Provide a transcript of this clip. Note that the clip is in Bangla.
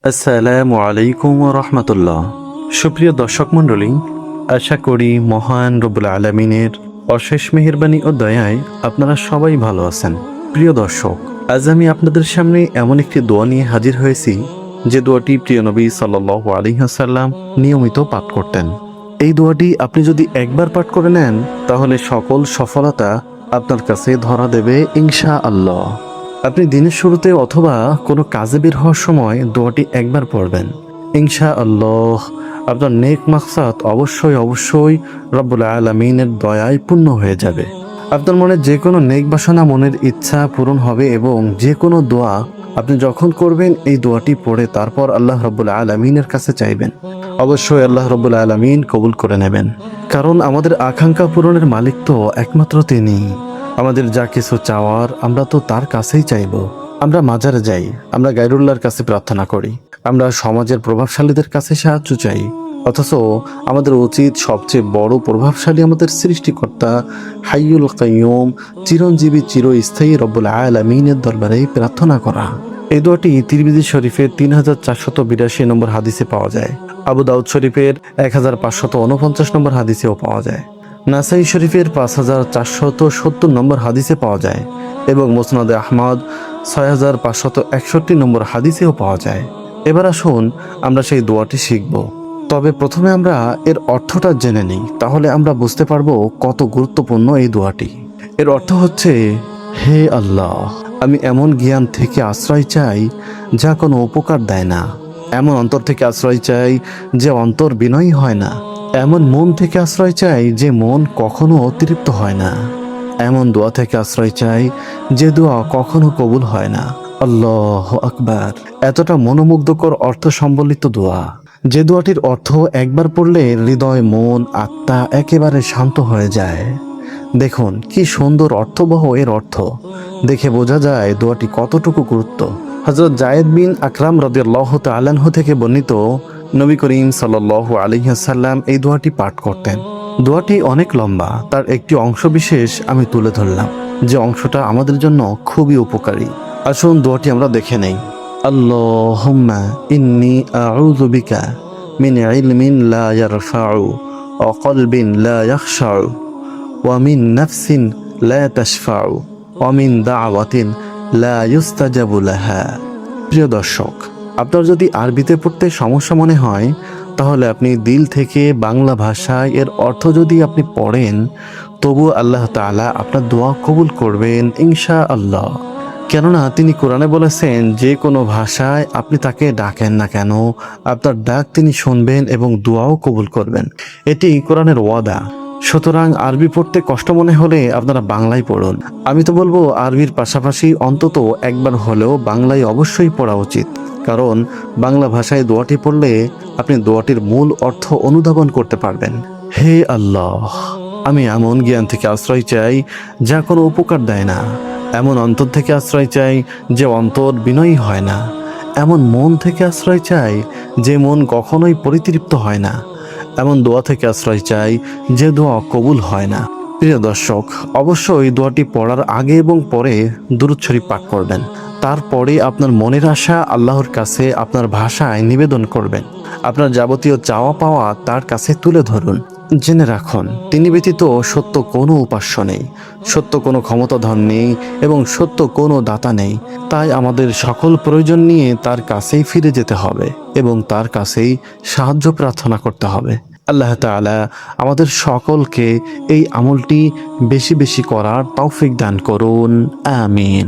আসসালামু আলাইকুম রহমতুল্লাহ। সুপ্রিয় দর্শক মণ্ডলী, আশা করি মহান রব্বুল আলমিনের অশেষ মেহেরবানি ও দয়ায় আপনারা সবাই ভালো আছেন। প্রিয় দর্শক, আজ আমি আপনাদের সামনে এমন একটি দোয়া নিয়ে হাজির হয়েছি যে দোয়াটি প্রিয় নবী সাল্লাল্লাহু আলাইহি ওয়াসাল্লাম নিয়মিত পাঠ করতেন। এই দোয়াটি আপনি যদি একবার পাঠ করে নেন তাহলে সকল সফলতা আপনার কাছে ধরা দেবে ইনশাআল্লাহ। আপনি দিনের শুরুতে অথবা কোনো কাজে বের হওয়ার সময় দোয়াটি একবার পড়বেন। ইনশাআল্লাহ আপনার নেক মাকসাদ অবশ্যই রব্বুল আলামিনের দয়ায় পূর্ণ হয়ে যাবে। আপনার মনে যে কোনো নেক বাসনা, মনের ইচ্ছা পূরণ হবে এবং যে কোনো দোয়া আপনি যখন করবেন এই দোয়াটি পড়ে তারপর আল্লাহ রব্বুল আলামিনের কাছে চাইবেন, অবশ্যই আল্লাহ রব্বুল আলামিন কবুল করে নেবেন। কারণ আমাদের আকাঙ্ক্ষা পূরণের মালিক তো একমাত্র তিনি। আমাদের যা কিছু চাওয়ার আমরা তো তার কাছেই চাইব। আমরা মাজারে যাই, আমরা গায়রুল্লাহর কাছে প্রার্থনা করি, আমরা সমাজের প্রভাবশালীদের কাছে সাহায্য চাই, অথচ আমাদের উচিত সবচেয়ে বড় প্রভাবশালী আমাদের সৃষ্টিকর্তা হাইয়ুল কাইয়ুম, চিরঞ্জীবী চিরস্থায়ী রব্বুল আলামিনের দরবারে প্রার্থনা করা। এই দোয়াটি তিরমিজি শরীফের 3482 নম্বর হাদিসে পাওয়া যায়। আবু দাউদ শরীফের 1549 নম্বর হাদিসেও পাওয়া যায়। নাসাই শরীফের 5470 নম্বর হাদিসে পাওয়া যায় এবং মুসনাদে আহমদ 6561 নম্বর হাদিসেও পাওয়া যায়। এবার আসুন আমরা সেই দোয়াটি শিখব। তবে প্রথমে আমরা এর অর্থটা জেনে নিই, তাহলে আমরা বুঝতে পারবো কত গুরুত্বপূর্ণ এই দোয়াটি। এর অর্থ হচ্ছে, হে আল্লাহ, আমি এমন জ্ঞান থেকে আশ্রয় চাই যা কোনো উপকার দেয় না, এমন অন্তর থেকে আশ্রয় চাই যে অন্তর বিনয়ী হয় না, এমন মন থেকে আশ্রয় চাই যে মন কখনো অতিরিক্ত হয় না, এমন দোয়া থেকে আশ্রয় চাই যে দোয়া কখনো কবুল হয় না। আল্লাহু আকবার। এতটা মনোমুগ্ধকর অর্থ সম্বলিত দোয়া, যে দোয়াটির অর্থ একবার পড়লে হৃদয়, মন, আত্মা একেবারে শান্ত হয়ে যায়। দেখুন কি সুন্দর অর্থবহ এর অর্থ, দেখে বোঝা যায় দোয়াটি কতটুকু গুরুত্ব। হযরত যায়েদ বিন আকরাম রাদিয়াল্লাহু তাআলা আনহু থেকে বর্ণিত, নবী করিম সাল্লাল্লাহু আলাইহি ওয়াসাল্লাম এই দোয়াটি পাঠ করতেন। দোয়াটি অনেক লম্বা, তার একটি অংশ বিশেষ আমি তুলে ধরলাম, যে অংশটা আমাদের জন্য খুবই উপকারী। আসুন দোয়াটি আমরা দেখে নেই। আল্লাহুম্মা ইন্নী আউযু বিকা মিন ইলমিন লা ইয়ারফাউ ওয়া কলবিন লা ইয়াখশাউ ওয়া মিন নাফসিন লা তাশফাউ ওয়া মিন দাওয়াতিন লা ইউস্তাজাবু লাহা। প্রিয় দর্শক, আপনার যদি আরবিতে পড়তে সমস্যা মনে হয় তাহলে আপনি দিল থেকে বাংলা ভাষায় এর অর্থ যদি আপনি পড়েন, তবু আল্লাহ তাআলা আপনার দোয়া কবুল করবেন ইনশাআল্লাহ। কেননা তিনি কোরআনে বলেছেন, যে কোনো ভাষায় আপনি তাকে ডাকেন না কেন, আপনার ডাক তিনি শুনবেন এবং দোয়াও কবুল করবেন। এটি কোরআনের ওয়াদা। সুতরাং আরবি পড়তে কষ্ট মনে হলে আপনারা বাংলায় পড়ুন। আমি তো বলবো আরবির পাশাপাশি অন্তত একবার হলেও বাংলায় অবশ্যই পড়া উচিত, কারণ বাংলা ভাষায় দোয়াটি পড়লে আপনি দোয়াটির মূল অর্থ অনুধাবন করতে পারবেন। হে আল্লাহ, আমি এমন জ্ঞান থেকে আশ্রয় চাই যা কোনো উপকার দেয় না, এমন অন্তর থেকে আশ্রয় চাই যে অন্তর বিনয়ী হয় না, এমন মন থেকে আশ্রয় চাই যে মন কখনোই পরিতৃপ্ত হয় না, এমন দোয়া থেকে আশ্রয় চাই যে দোয়া কবুল হয় না। প্রিয় দর্শক, অবশ্যই দোয়াটি পড়ার আগে এবং পরে দুরূদ শরীফ পাঠ করবেন। তারপরে আপনার মনের আশা আল্লাহর কাছে আপনার ভাষায় নিবেদন করবেন। আপনার যাবতীয় চাওয়া পাওয়া তার কাছে তুলে ধরুন। জেনে রাখুন, তিনি ব্যতীত সত্য কোনো উপাস্য নেই, সত্য কোনো ক্ষমতাধর নেই এবং সত্য কোনো দাতা নেই। তাই আমাদের সকল প্রয়োজন নিয়ে তার কাছেই ফিরে যেতে হবে এবং তার কাছেই সাহায্য প্রার্থনা করতে হবে। আল্লাহ তাআলা আমাদের সকলকে এই আমলটি বেশি বেশি করার তৌফিক দান করুন। আমিন।